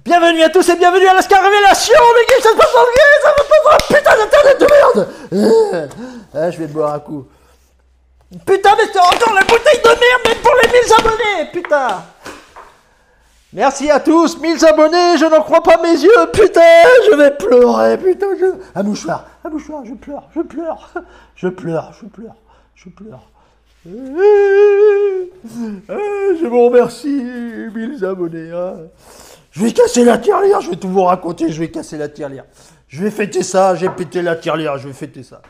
Bienvenue à tous et bienvenue à Lascar Révélation, les gars, ça se passe dans le game, ça se passe dans la putain d'internet de merde. Ah, je vais boire un coup. Putain, mais c'est encore la bouteille de merde, même pour les 1000 abonnés, putain. Merci à tous, 1000 abonnés, je n'en crois pas mes yeux, putain, je vais pleurer, putain, un mouchoir, je pleure, je pleure, je pleure, je pleure, je pleure. Je vous remercie, 1000 abonnés. Hein. Je vais casser la tirelire, je vais tout vous raconter, je vais casser la tirelire. Je vais fêter ça, j'ai pété la tirelire, je vais fêter ça.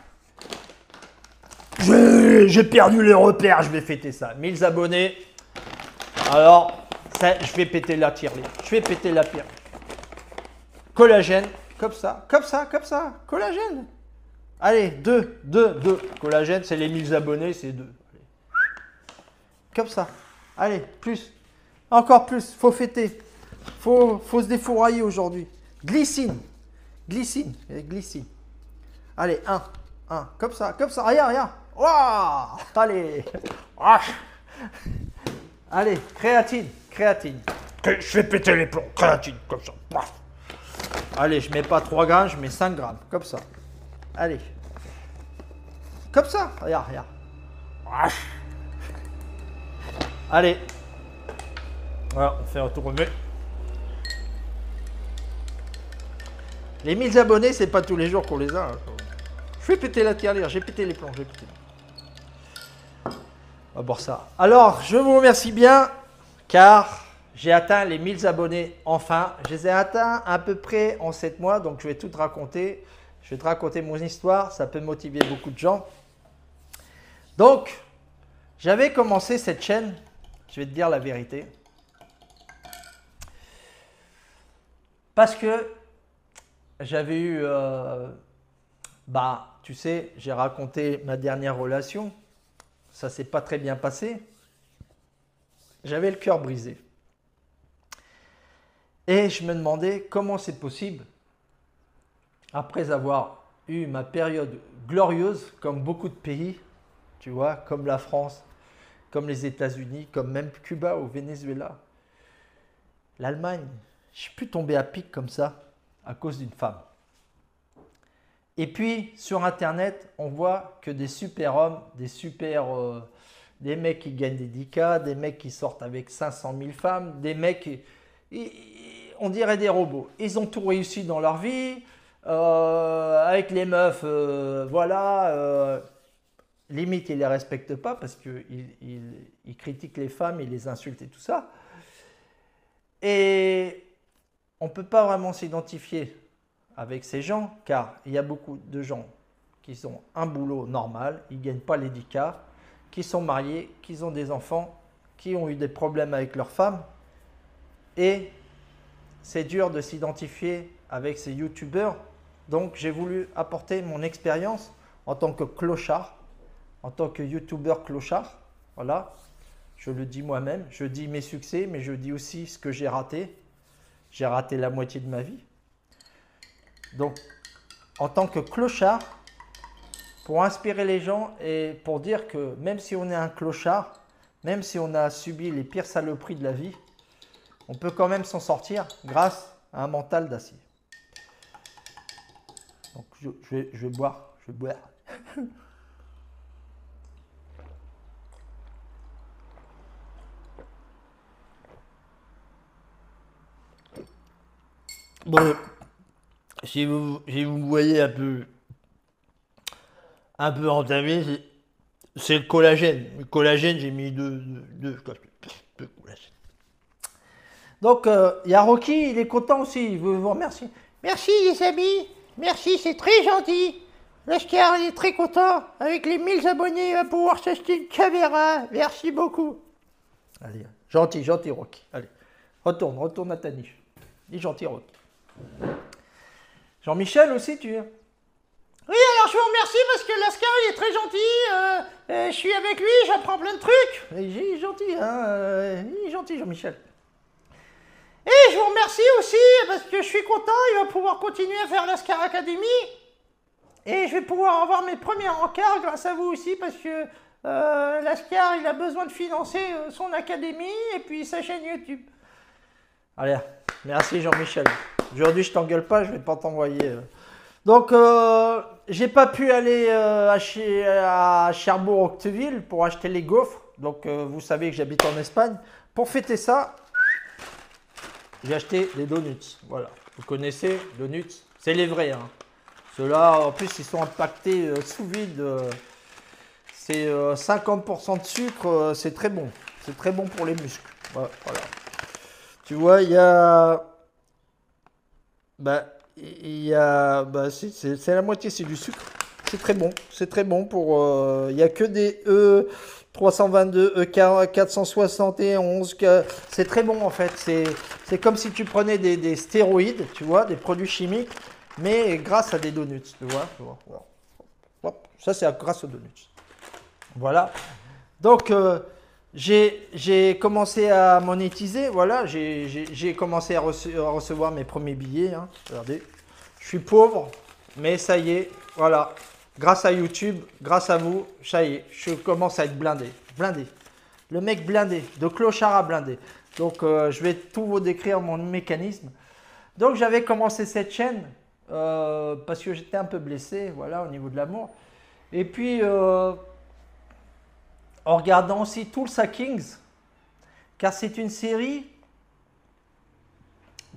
J'ai perdu les repères, je vais fêter ça. 1000 abonnés. Alors, ça, je vais péter la tirelire. Je vais péter la tirelire. Collagène, comme ça, comme ça, comme ça. Collagène. Allez, 2. Collagène, c'est les 1000 abonnés, c'est 2. Comme ça. Allez, plus. Encore plus. Faut fêter. Faut se défourailler aujourd'hui. Glycine. Glycine. Glycine. Allez, 1. Comme ça. Regarde. Wow. Allez. Allez, créatine. Je vais péter les plombs. Créatine, comme ça. Allez, je mets pas 3 grammes, je mets 5 grammes. Comme ça. Allez. Comme ça. Regarde. Allez. Voilà, on fait un tourner. Les 1000 abonnés, c'est pas tous les jours qu'on les a. Je vais péter la tirelire, j'ai pété les plombs, On va boire ça. Alors, je vous remercie bien, car j'ai atteint les 1000 abonnés enfin. Je les ai atteints à peu près en 7 mois, donc je vais tout te raconter. Je vais te raconter mon histoire, ça peut motiver beaucoup de gens. Donc, j'avais commencé cette chaîne, je vais te dire la vérité, parce que j'avais eu, tu sais, j'ai raconté ma dernière relation, ça s'est pas très bien passé, j'avais le cœur brisé. Et je me demandais comment c'est possible, après avoir eu ma période glorieuse, comme beaucoup de pays, tu vois, comme la France, comme les États-Unis, comme même Cuba ou Venezuela, l'Allemagne, je suis plus tombé à pic comme ça à cause d'une femme. Et puis sur Internet, on voit que des super hommes, des mecs qui gagnent des 10K, des mecs qui sortent avec 500 000 femmes, des mecs, on dirait des robots. Ils ont tout réussi dans leur vie, avec les meufs, limite, ils ne les respectent pas parce qu'ils critiquent les femmes, ils les insultent et tout ça. Et on ne peut pas vraiment s'identifier avec ces gens, car il y a beaucoup de gens qui ont un boulot normal, ils ne gagnent pas les 10K, qui sont mariés, qui ont des enfants, qui ont eu des problèmes avec leurs femmes. Et c'est dur de s'identifier avec ces youtubeurs. Donc j'ai voulu apporter mon expérience en tant que clochard, en tant que youtubeur clochard. Voilà, je le dis moi-même, je dis mes succès, mais je dis aussi ce que j'ai raté. J'ai raté la moitié de ma vie. Donc, en tant que clochard, pour inspirer les gens et pour dire que même si on est un clochard, même si on a subi les pires saloperies de la vie, on peut quand même s'en sortir grâce à un mental d'acier. Donc, je vais boire. Bon, si vous voyez un peu entamé, c'est le collagène. Le collagène, j'ai mis deux collagène. Donc, il y a Rocky, il est content aussi, il veut vous remercier. Merci les amis, merci, c'est très gentil. Lascar, il est très content. Avec les 1000 abonnés, il va pouvoir s'acheter une caméra. Merci beaucoup. Allez, gentil Rocky. Allez, retourne à ta niche. Dis gentil Rocky. Jean-Michel aussi, tu viens? Oui, alors je vous remercie parce que Lascar, il est très gentil. Je suis avec lui, j'apprends plein de trucs. Il est gentil, hein. Il est gentil, Jean-Michel. Et je vous remercie aussi parce que je suis content, il va pouvoir continuer à faire Lascar Academy. Et je vais pouvoir avoir mes premiers encarts grâce à vous aussi parce que Lascar, il a besoin de financer son académie et puis sa chaîne YouTube. Allez. Merci Jean-Michel. Aujourd'hui, je t'engueule pas, je vais pas t'envoyer. Donc, j'ai pas pu aller à Cherbourg-Octeville pour acheter les gaufres. Donc, vous savez que j'habite en Espagne. Pour fêter ça, j'ai acheté des donuts. Voilà. Vous connaissez, donuts? C'est les vrais. Hein. Ceux-là, en plus, ils sont impactés sous vide. C'est 50% de sucre. C'est très bon. C'est très bon pour les muscles. Voilà. Tu vois, il y a... c'est la moitié, c'est du sucre. C'est très bon. C'est très bon pour... Il n'y a que des E322, E471. C'est très bon en fait. C'est comme si tu prenais des stéroïdes, tu vois, des produits chimiques, mais grâce à des donuts, tu vois. Hop, ça, c'est grâce aux donuts. Voilà. Donc, j'ai commencé à monétiser. Voilà, j'ai commencé à recevoir mes premiers billets. Hein. Regardez, je suis pauvre, mais ça y est, voilà. Grâce à YouTube, grâce à vous, ça y est, je commence à être blindé. Blindé. Le mec blindé, de clochard à blindé. Donc, je vais tout vous décrire mon mécanisme. Donc, j'avais commencé cette chaîne parce que j'étais un peu blessé, voilà, au niveau de l'amour. Et puis, en regardant aussi Tulsa Kings, car c'est une série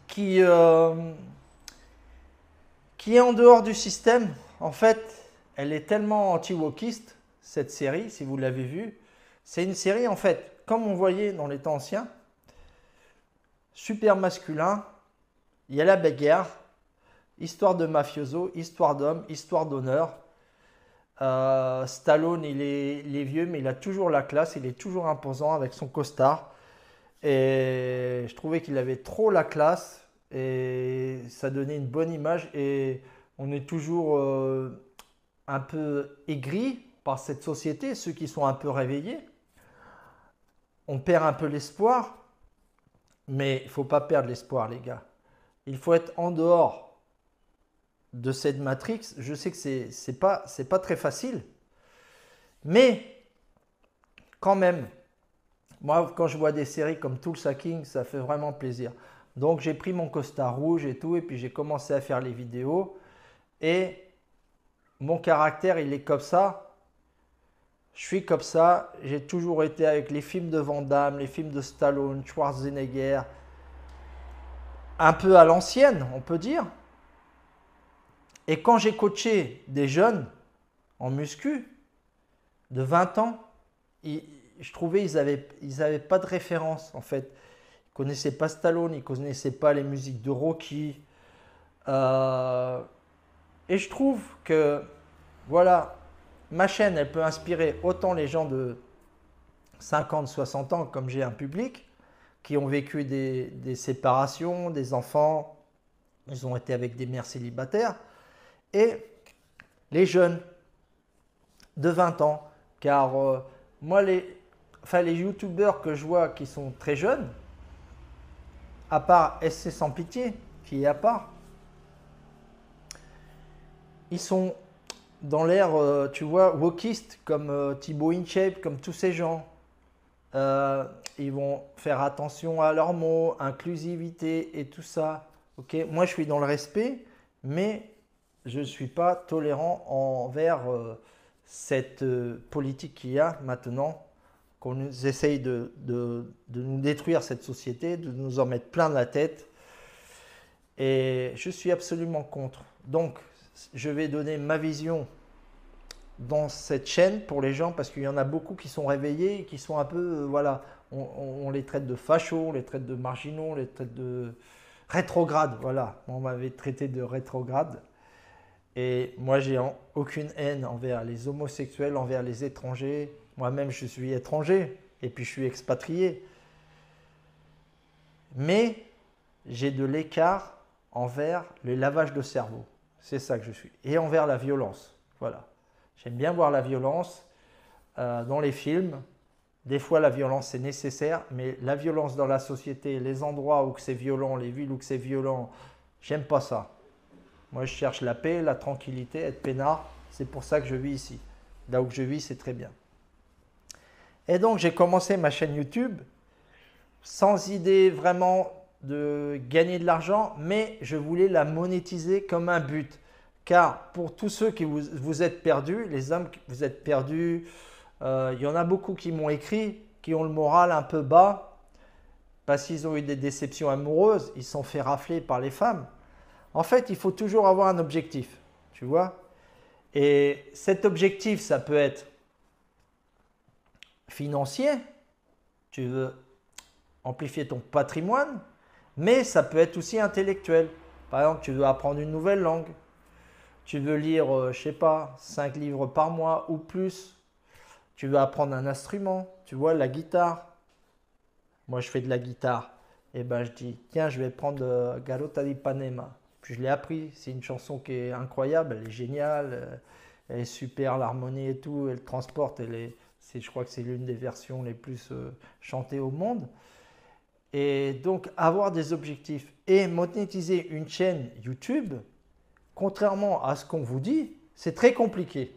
qui est en dehors du système. En fait, elle est tellement anti-wokiste, cette série, si vous l'avez vue. C'est une série, en fait, comme on voyait dans les temps anciens, super masculin, il y a la bagarre, histoire de mafioso, histoire d'homme, histoire d'honneur. Stallone, il est vieux, mais il a toujours la classe, il est toujours imposant avec son costard. Et je trouvais qu'il avait trop la classe et ça donnait une bonne image. Et on est toujours un peu aigri par cette société, ceux qui sont un peu réveillés. On perd un peu l'espoir, mais il ne faut pas perdre l'espoir, les gars. Il faut être en dehors de cette matrix. Je sais que c'est pas très facile, mais quand même, moi quand je vois des séries comme Tulsa King, ça fait vraiment plaisir. Donc j'ai pris mon costard rouge et tout, et puis j'ai commencé à faire les vidéos, et mon caractère il est comme ça. Je suis comme ça, j'ai toujours été avec les films de Van Damme, les films de Stallone, Schwarzenegger, un peu à l'ancienne on peut dire. Et quand j'ai coaché des jeunes en muscu de 20 ans, je trouvais qu'ils n'avaient pas de référence en fait. Ils ne connaissaient pas Stallone, ils ne connaissaient pas les musiques de Rocky. Et je trouve que voilà, ma chaîne, elle peut inspirer autant les gens de 50, 60 ans, comme j'ai un public, qui ont vécu des séparations, des enfants, ils ont été avec des mères célibataires, et les jeunes de 20 ans. Car moi, les youtubeurs que je vois qui sont très jeunes, à part SC Sans Pitié, qui est à part, ils sont dans l'ère, tu vois, wokiste, comme Thibaut InShape, comme tous ces gens. Ils vont faire attention à leurs mots, inclusivité et tout ça. Okay, moi, je suis dans le respect, mais je ne suis pas tolérant envers cette politique qu'il y a maintenant, qu'on nous essaye de nous détruire cette société, de nous en mettre plein la tête. Et je suis absolument contre. Donc, je vais donner ma vision dans cette chaîne pour les gens, parce qu'il y en a beaucoup qui sont réveillés et qui sont un peu, voilà, on les traite de fachos, on les traite de marginaux, on les traite de rétrogrades, voilà. On m'avait traité de rétrograde. Et moi, j'ai aucune haine envers les homosexuels, envers les étrangers. Moi-même, je suis étranger et puis je suis expatrié. Mais j'ai de l'écart envers le lavage de cerveau. C'est ça que je suis. Et envers la violence. Voilà. J'aime bien voir la violence dans les films. Des fois, la violence, c'est nécessaire. Mais la violence dans la société, les endroits où c'est violent, les villes où c'est violent, j'aime pas ça. Moi, je cherche la paix, la tranquillité, être peinard. C'est pour ça que je vis ici. Là où je vis, c'est très bien. Et donc, j'ai commencé ma chaîne YouTube sans idée vraiment de gagner de l'argent, mais je voulais la monétiser comme un but. Car pour tous ceux qui vous êtes perdus, les hommes, vous êtes perdus, il y en a beaucoup qui m'ont écrit, qui ont le moral un peu bas, parce qu'ils ont eu des déceptions amoureuses, ils se sont fait rafler par les femmes. En fait, il faut toujours avoir un objectif, tu vois. Et cet objectif, ça peut être financier, tu veux amplifier ton patrimoine, mais ça peut être aussi intellectuel. Par exemple, tu veux apprendre une nouvelle langue, tu veux lire, je sais pas, 5 livres par mois ou plus, tu veux apprendre un instrument, tu vois, la guitare. Moi, je fais de la guitare. Et ben, je dis, tiens, je vais prendre Garota d'Ipanema. Puis je l'ai appris. C'est une chanson qui est incroyable, elle est géniale, elle est super, l'harmonie et tout, elle transporte, je crois que c'est l'une des versions les plus chantées au monde. Et donc, avoir des objectifs et monétiser une chaîne YouTube, contrairement à ce qu'on vous dit, c'est très compliqué.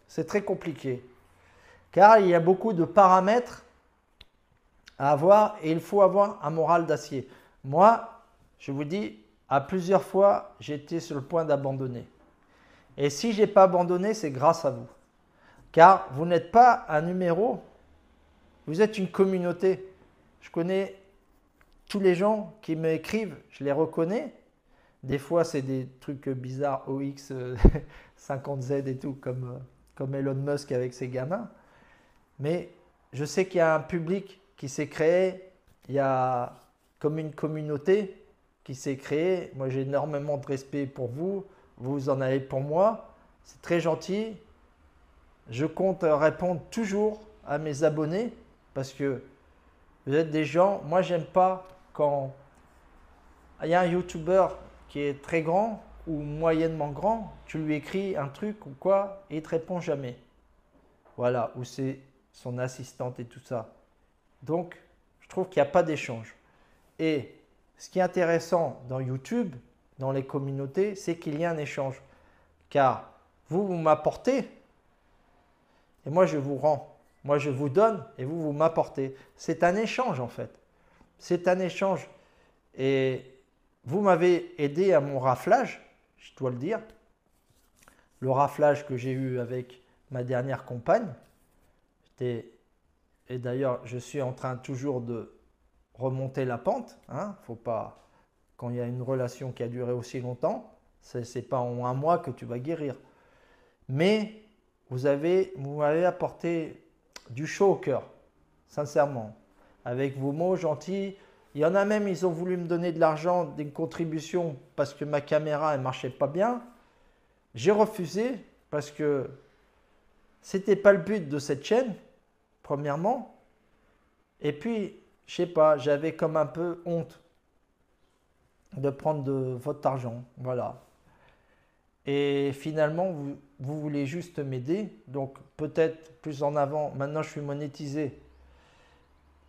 C'est très compliqué. Car il y a beaucoup de paramètres à avoir et il faut avoir un moral d'acier. Moi, je vous dis, à plusieurs fois, j'étais sur le point d'abandonner. Et si je n'ai pas abandonné, c'est grâce à vous. Car vous n'êtes pas un numéro, vous êtes une communauté. Je connais tous les gens qui m'écrivent, je les reconnais. Des fois, c'est des trucs bizarres, OX 50Z et tout, comme Elon Musk avec ses gamins. Mais je sais qu'il y a un public qui s'est créé, il y a comme une communauté qui s'est créée. Moi, j'ai énormément de respect pour vous, vous en avez pour moi. C'est très gentil. Je compte répondre toujours à mes abonnés parce que vous êtes des gens, moi j'aime pas quand il y a un YouTuber qui est très grand ou moyennement grand, tu lui écris un truc ou quoi et il te répond jamais. Voilà, ou c'est son assistante et tout ça. Donc, je trouve qu'il n'y a pas d'échange. Et ce qui est intéressant dans YouTube, dans les communautés, c'est qu'il y a un échange. Car vous m'apportez et moi je vous rends. Moi je vous donne et vous m'apportez. C'est un échange en fait. C'est un échange. Et vous m'avez aidé à mon raflage, je dois le dire. Le raflage que j'ai eu avec ma dernière compagne. Et d'ailleurs, je suis en train toujours de remonter la pente. Faut pas, quand il y a une relation qui a duré aussi longtemps, ce n'est pas en un mois que tu vas guérir. Mais vous m'avez apporté du chaud au cœur, sincèrement. Avec vos mots gentils. Il y en a même, ils ont voulu me donner de l'argent, des contributions parce que ma caméra ne marchait pas bien. J'ai refusé parce que ce n'était pas le but de cette chaîne, premièrement. Et puis, je sais pas, j'avais comme un peu honte de prendre de votre argent. Voilà. Et finalement, vous voulez juste m'aider. Donc, peut-être plus en avant, maintenant je suis monétisé.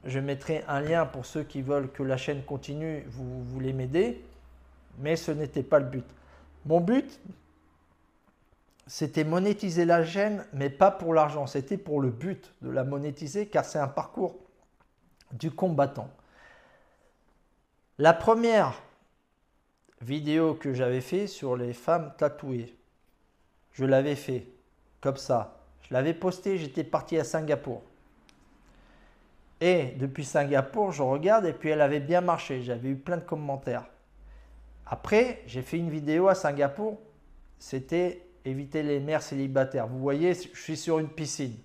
Je mettrai un lien pour ceux qui veulent que la chaîne continue, vous voulez m'aider. Mais ce n'était pas le but. Mon but, c'était monétiser la chaîne, mais pas pour l'argent. C'était pour le but de la monétiser, car c'est un parcours du combattant. La première vidéo que j'avais fait sur les femmes tatouées, je l'avais fait comme ça. Je l'avais posté, j'étais parti à Singapour. Et depuis Singapour, je regarde et puis elle avait bien marché. J'avais eu plein de commentaires. Après, j'ai fait une vidéo à Singapour. C'était éviter les mères célibataires. Vous voyez, je suis sur une piscine.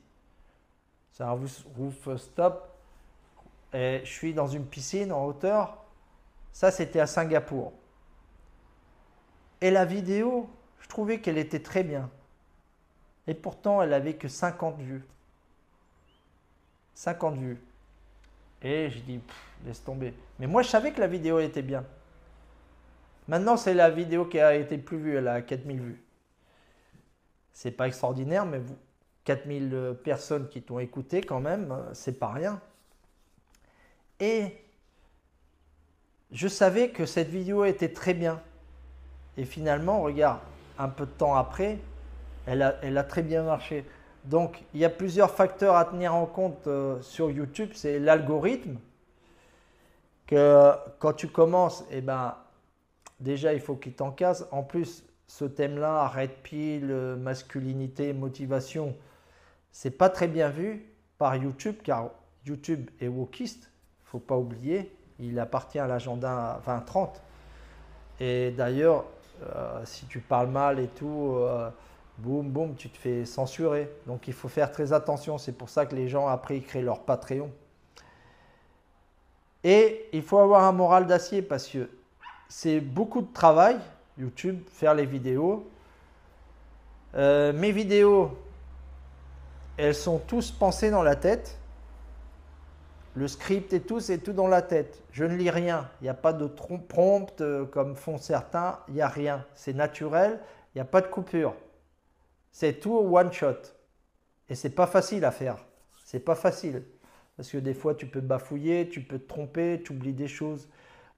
C'est un rooftop. Et je suis dans une piscine en hauteur. Ça, c'était à Singapour. Et la vidéo, je trouvais qu'elle était très bien. Et pourtant, elle n'avait que 50 vues. 50 vues. Et je dis, laisse tomber. Mais moi, je savais que la vidéo était bien. Maintenant, c'est la vidéo qui a été plus vue. Elle a 4000 vues. C'est pas extraordinaire, mais 4000 personnes qui t'ont écouté quand même, c'est pas rien. Et je savais que cette vidéo était très bien. Et finalement, regarde, un peu de temps après, elle a très bien marché. Donc, il y a plusieurs facteurs à tenir en compte sur YouTube. C'est l'algorithme. que quand tu commences, eh ben, déjà il faut qu'il t'encase. En plus, ce thème-là, red pill, masculinité, motivation, c'est pas très bien vu par YouTube, car YouTube est wokiste, il ne faut pas oublier, il appartient à l'agenda 2030. Et d'ailleurs, si tu parles mal et tout, boum, boum, tu te fais censurer. Donc il faut faire très attention. C'est pour ça que les gens, après, ils créent leur Patreon. Et il faut avoir un moral d'acier parce que c'est beaucoup de travail, YouTube, faire les vidéos. Mes vidéos, elles sont tous pensées dans la tête. Le script et tout, c'est tout dans la tête. Je ne lis rien. Il n'y a pas de prompt comme font certains. Il n'y a rien. C'est naturel. Il n'y a pas de coupure. C'est tout one shot. Et c'est pas facile à faire. C'est pas facile. Parce que des fois, tu peux bafouiller, tu peux te tromper, tu oublies des choses.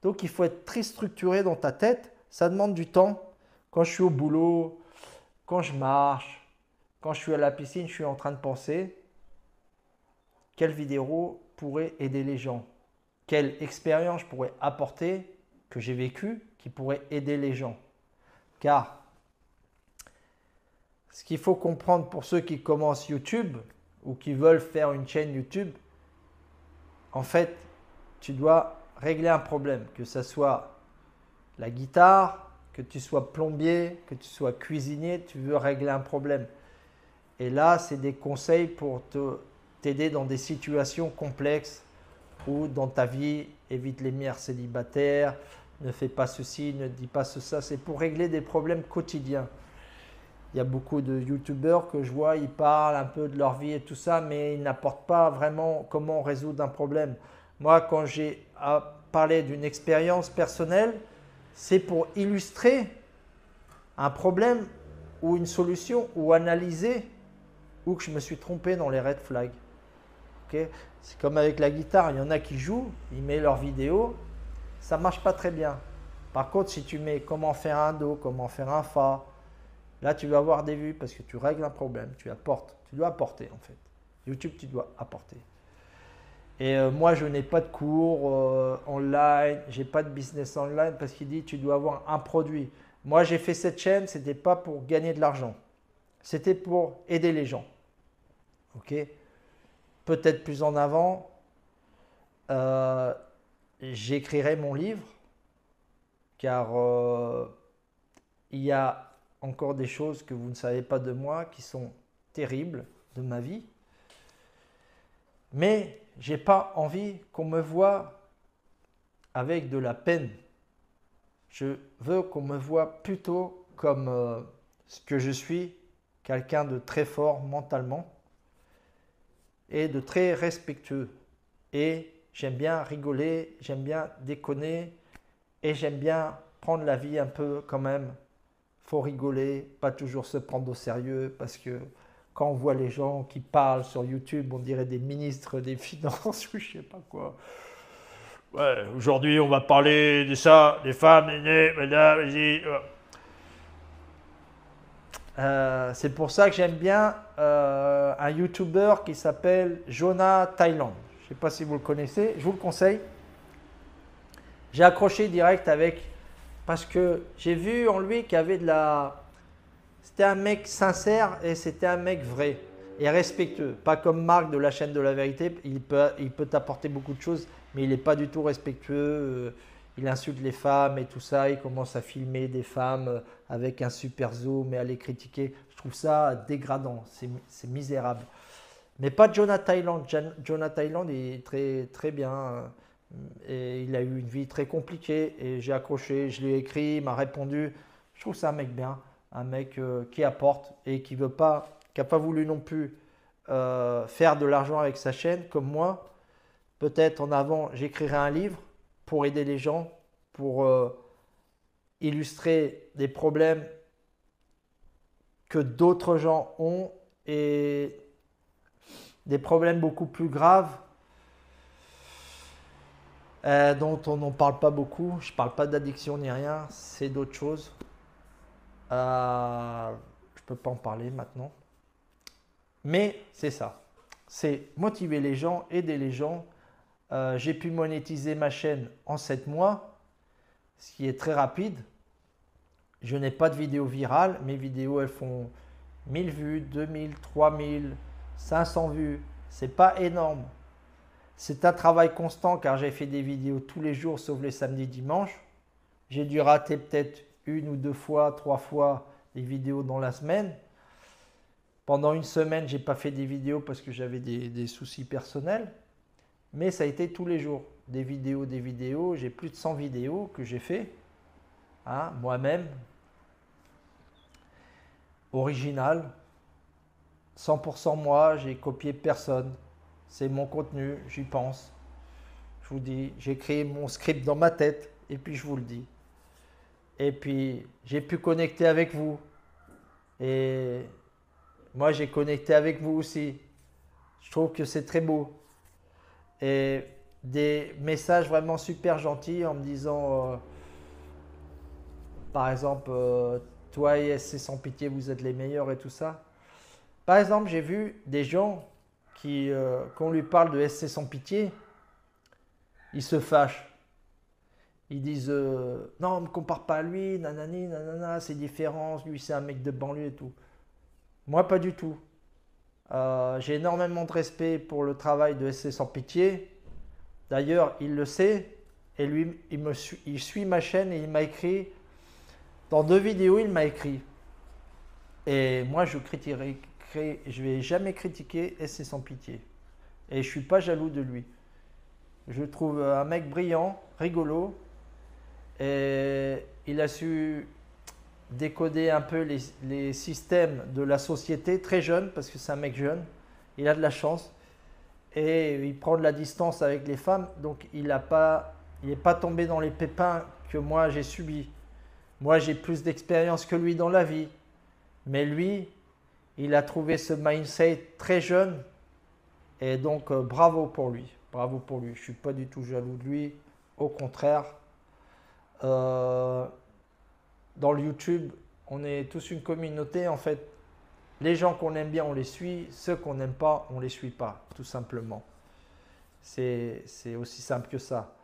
Donc, il faut être très structuré dans ta tête. Ça demande du temps. Quand je suis au boulot, quand je marche, quand je suis à la piscine, je suis en train de penser quelle vidéo pourrait aider les gens, quelle expérience je pourrais apporter que j'ai vécu qui pourrait aider les gens. Car ce qu'il faut comprendre pour ceux qui commencent YouTube ou qui veulent faire une chaîne YouTube, en fait, tu dois régler un problème, que ce soit la guitare, que tu sois plombier, que tu sois cuisinier, tu veux régler un problème. Et là, c'est des conseils pour t'aider dans des situations complexes ou dans ta vie, évite les mères célibataires, ne fais pas ceci, ne dis pas ça. C'est pour régler des problèmes quotidiens. Il y a beaucoup de youtubeurs que je vois, ils parlent un peu de leur vie et tout ça, mais ils n'apportent pas vraiment comment résoudre un problème. Moi, quand j'ai parlé d'une expérience personnelle, c'est pour illustrer un problème ou une solution ou analyser où que je me suis trompé dans les red flags. Okay, c'est comme avec la guitare, il y en a qui jouent, ils mettent leurs vidéos, ça ne marche pas très bien. Par contre, si tu mets comment faire un do, comment faire un fa, là tu vas avoir des vues parce que tu règles un problème, tu apportes, tu dois apporter en fait. YouTube, tu dois apporter. Et moi, je n'ai pas de cours online, je n'ai pas de business online parce qu'il dit tu dois avoir un produit. Moi, j'ai fait cette chaîne, ce n'était pas pour gagner de l'argent, c'était pour aider les gens. Ok? Peut-être plus en avant, j'écrirai mon livre, car il y a encore des choses que vous ne savez pas de moi qui sont terribles de ma vie. Mais je n'ai pas envie qu'on me voie avec de la peine. Je veux qu'on me voie plutôt comme ce que je suis, quelqu'un de très fort mentalement et de très respectueux. Et j'aime bien rigoler, j'aime bien déconner et j'aime bien prendre la vie un peu quand même. Faut rigoler, pas toujours se prendre au sérieux parce que quand on voit les gens qui parlent sur YouTube, on dirait des ministres des Finances ou je sais pas quoi. Ouais, aujourd'hui on va parler de ça, des femmes, madame, vas-y. C'est pour ça que j'aime bien un YouTuber qui s'appelle Jonah Thailand. Je ne sais pas si vous le connaissez, je vous le conseille. J'ai accroché direct avec, parce que j'ai vu en lui qu'il y avait de la... C'était un mec sincère et c'était un mec vrai et respectueux. Pas comme Marc de la chaîne de la vérité, il peut t'apporter beaucoup de choses, mais il n'est pas du tout respectueux. Il insulte les femmes et tout ça, il commence à filmer des femmes avec un super zoom et à les critiquer. Je trouve ça dégradant, c'est misérable. Mais pas Jonah Thailand. Jonah Thailand est très, très bien et il a eu une vie très compliquée et j'ai accroché, je lui ai écrit, il m'a répondu. Je trouve ça un mec bien, un mec qui apporte et qui n'a pas voulu non plus faire de l'argent avec sa chaîne comme moi. Peut-être en avant, j'écrirai un livre pour aider les gens, pour illustrer des problèmes que d'autres gens ont et des problèmes beaucoup plus graves dont on n'en parle pas beaucoup. Je ne parle pas d'addiction ni rien, c'est d'autres choses. Je ne peux pas en parler maintenant. Mais c'est ça. C'est motiver les gens, aider les gens J'ai pu monétiser ma chaîne en 7 mois, ce qui est très rapide. Je n'ai pas de vidéos virales. Mes vidéos, elles font 1000 vues, 2000, 3000, 500 vues. C'est pas énorme. C'est un travail constant car j'ai fait des vidéos tous les jours sauf les samedis, dimanches. J'ai dû rater peut-être 1 ou 2 fois, 3 fois des vidéos dans la semaine. Pendant une semaine, j'ai pas fait des vidéos parce que j'avais des soucis personnels. Mais ça a été tous les jours. Des vidéos, des vidéos. J'ai plus de 100 vidéos que j'ai fait. Hein, moi-même. Original. 100% moi, j'ai copié personne. C'est mon contenu, j'y pense. Je vous dis, j'ai créé mon script dans ma tête et puis je vous le dis. Et puis, j'ai pu connecter avec vous. Et moi, j'ai connecté avec vous aussi. Je trouve que c'est très beau. Et des messages vraiment super gentils en me disant, par exemple, toi et SC Sans Pitié, vous êtes les meilleurs et tout ça. Par exemple, j'ai vu des gens qui, quand on lui parle de SC Sans Pitié, ils se fâchent. Ils disent non, on ne me compare pas à lui, nanani, nanana, c'est différent, lui c'est un mec de banlieue et tout. Moi, pas du tout. J'ai énormément de respect pour le travail de SC Sans Pitié. D'ailleurs, il le sait et lui, il suit ma chaîne et il m'a écrit. Dans 2 vidéos, il m'a écrit. Et moi, je vais jamais critiquer SC Sans Pitié. Et je suis pas jaloux de lui. Je le trouve un mec brillant, rigolo. Et il a su décoder un peu les systèmes de la société, très jeune, parce que c'est un mec jeune. Il a de la chance. Et il prend de la distance avec les femmes. Donc, il n'est pas tombé dans les pépins que moi, j'ai subis. Moi, j'ai plus d'expérience que lui dans la vie. Mais lui, il a trouvé ce mindset très jeune. Et donc, bravo pour lui. Bravo pour lui. Je ne suis pas du tout jaloux de lui. Au contraire. Dans le YouTube, on est tous une communauté. En fait, les gens qu'on aime bien, on les suit. Ceux qu'on n'aime pas, on ne les suit pas. Tout simplement. C'est aussi simple que ça.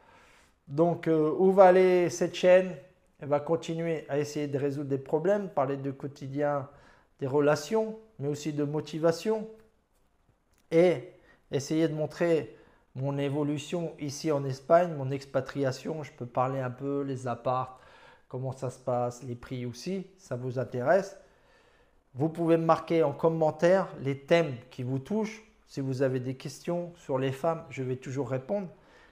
Donc, où va aller cette chaîne? Elle va continuer à essayer de résoudre des problèmes, parler de quotidien, des relations, mais aussi de motivation. Et essayer de montrer mon évolution ici en Espagne, mon expatriation. Je peux parler un peu les apparts, comment ça se passe, les prix aussi, ça vous intéresse. Vous pouvez me marquer en commentaire les thèmes qui vous touchent. Si vous avez des questions sur les femmes, je vais toujours répondre.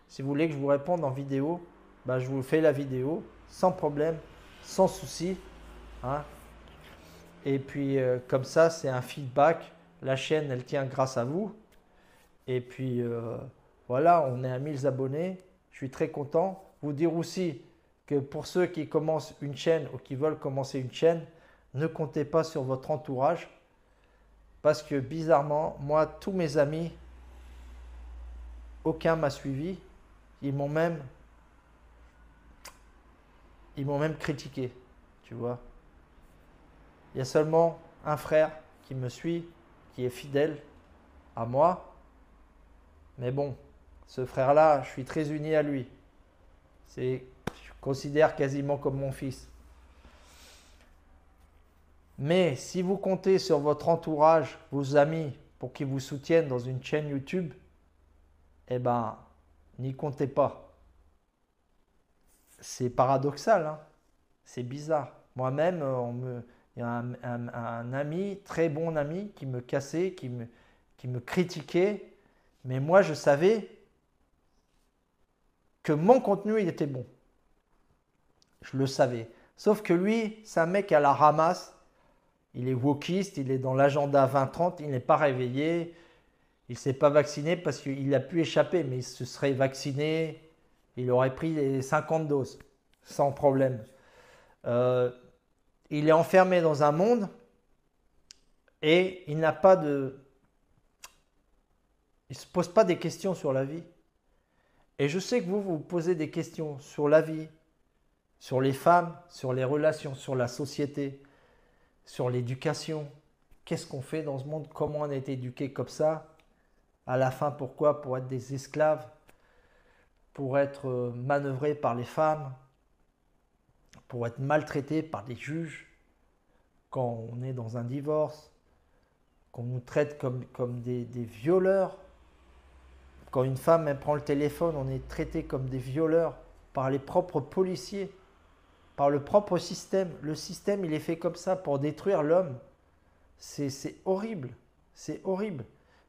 Si vous voulez que je vous réponde en vidéo, je vous fais la vidéo sans problème, sans souci. Hein. Et puis comme ça, c'est un feedback. La chaîne, elle tient grâce à vous. Et puis voilà, on est à 1000 abonnés. Je suis très content. Vous dire aussi que pour ceux qui commencent une chaîne ou qui veulent commencer une chaîne, ne comptez pas sur votre entourage. Parce que bizarrement, moi, tous mes amis, aucun m'a suivi. Ils m'ont même critiqué, tu vois. Il y a seulement un frère qui me suit, qui est fidèle à moi. Mais bon, ce frère-là, je suis très uni à lui. Je considère quasiment comme mon fils. Mais si vous comptez sur votre entourage, vos amis, pour qu'ils vous soutiennent dans une chaîne YouTube, eh ben, n'y comptez pas. C'est paradoxal, hein? C'est bizarre. Moi-même, il y a un ami, très bon ami, qui me cassait, qui me critiquait. Mais moi, je savais que mon contenu, il était bon. Je le savais. Sauf que lui, c'est un mec à la ramasse. Il est wokiste, il est dans l'agenda 2030, il n'est pas réveillé. Il ne s'est pas vacciné parce qu'il a pu échapper, mais il se serait vacciné. Il aurait pris les 50 doses, sans problème. Il est enfermé dans un monde et il n'a pas de... Il ne se pose pas des questions sur la vie. Et je sais que vous vous posez des questions sur la vie, sur les femmes, sur les relations, sur la société, sur l'éducation. Qu'est-ce qu'on fait dans ce monde? Comment on a été éduqué comme ça? À la fin, pourquoi? Pour être des esclaves. pour être manœuvré par les femmes, pour être maltraité par des juges quand on est dans un divorce, qu'on nous traite comme des violeurs. Quand une femme elle prend le téléphone, on est traité comme des violeurs par les propres policiers, par le propre système. Le système, il est fait comme ça pour détruire l'homme. C'est horrible, c'est horrible.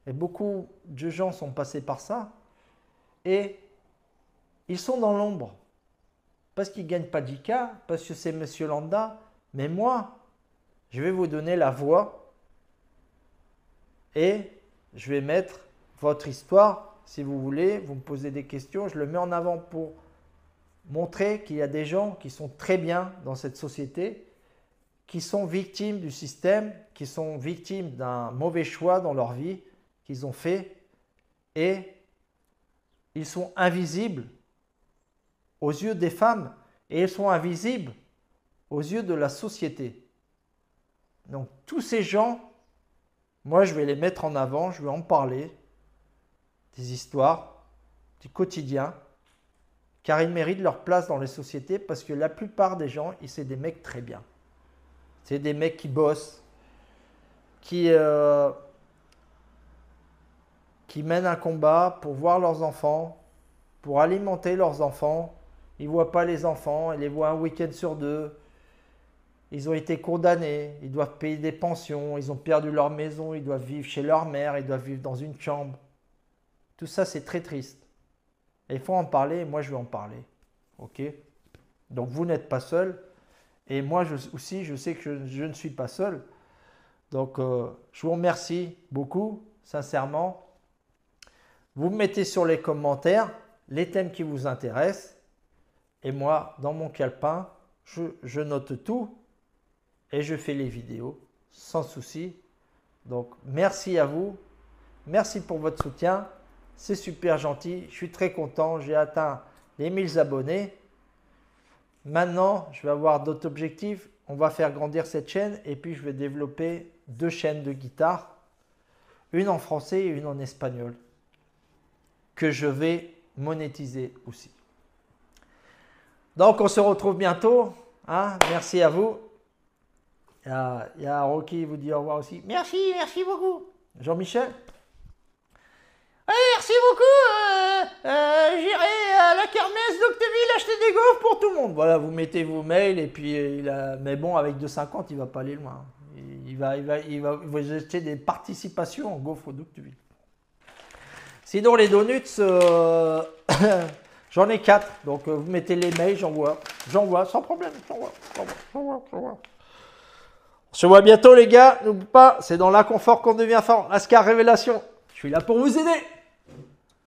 Et beaucoup de gens sont passés par ça et ils sont dans l'ombre. Parce qu'ils ne gagnent pas 10K, parce que c'est Monsieur Lambda. Mais moi, je vais vous donner la voix et je vais mettre votre histoire. Si vous voulez, vous me posez des questions, je le mets en avant pour montrer qu'il y a des gens qui sont très bien dans cette société, qui sont victimes du système, qui sont victimes d'un mauvais choix dans leur vie qu'ils ont fait et ils sont invisibles aux yeux des femmes et ils sont invisibles aux yeux de la société. Donc tous ces gens, moi je vais les mettre en avant, je vais en parler, des histoires, du quotidien, car ils méritent leur place dans les sociétés parce que la plupart des gens, c'est des mecs très bien. C'est des mecs qui bossent, qui mènent un combat pour voir leurs enfants, pour alimenter leurs enfants. Ils ne voient pas les enfants, ils les voient un week-end sur 2. Ils ont été condamnés, ils doivent payer des pensions, ils ont perdu leur maison, ils doivent vivre chez leur mère, ils doivent vivre dans une chambre. Tout ça, c'est très triste. Et il faut en parler, et moi je vais en parler. Ok? Donc vous n'êtes pas seul. Et moi aussi, je sais que je ne suis pas seul. Donc je vous remercie beaucoup, sincèrement. Vous me mettez sur les commentaires les thèmes qui vous intéressent. Et moi, dans mon calepin, je note tout. Et je fais les vidéos sans souci. Donc merci à vous. Merci pour votre soutien. C'est super gentil. Je suis très content. J'ai atteint les 1000 abonnés. Maintenant, je vais avoir d'autres objectifs. On va faire grandir cette chaîne et puis je vais développer 2 chaînes de guitare. Une en français et une en espagnol. Que je vais monétiser aussi. Donc, on se retrouve bientôt. Hein? Merci à vous. Il y a Rocky qui vous dit au revoir aussi. Merci beaucoup. Jean-Michel? Merci beaucoup. J'irai à la kermesse d'Octeville acheter des gaufres pour tout le monde. Voilà, vous mettez vos mails et puis mais bon, avec 2,50, il ne va pas aller loin. Il va acheter des participations en gaufres d'Octeville. Sinon, les donuts, j'en ai 4. Donc, vous mettez les mails, j'envoie. J'envoie sans problème. J'envoie. On se voit bientôt, les gars. N'oubliez pas, c'est dans l'inconfort qu'on devient fort. Lascar Révélation. Je suis là pour vous aider.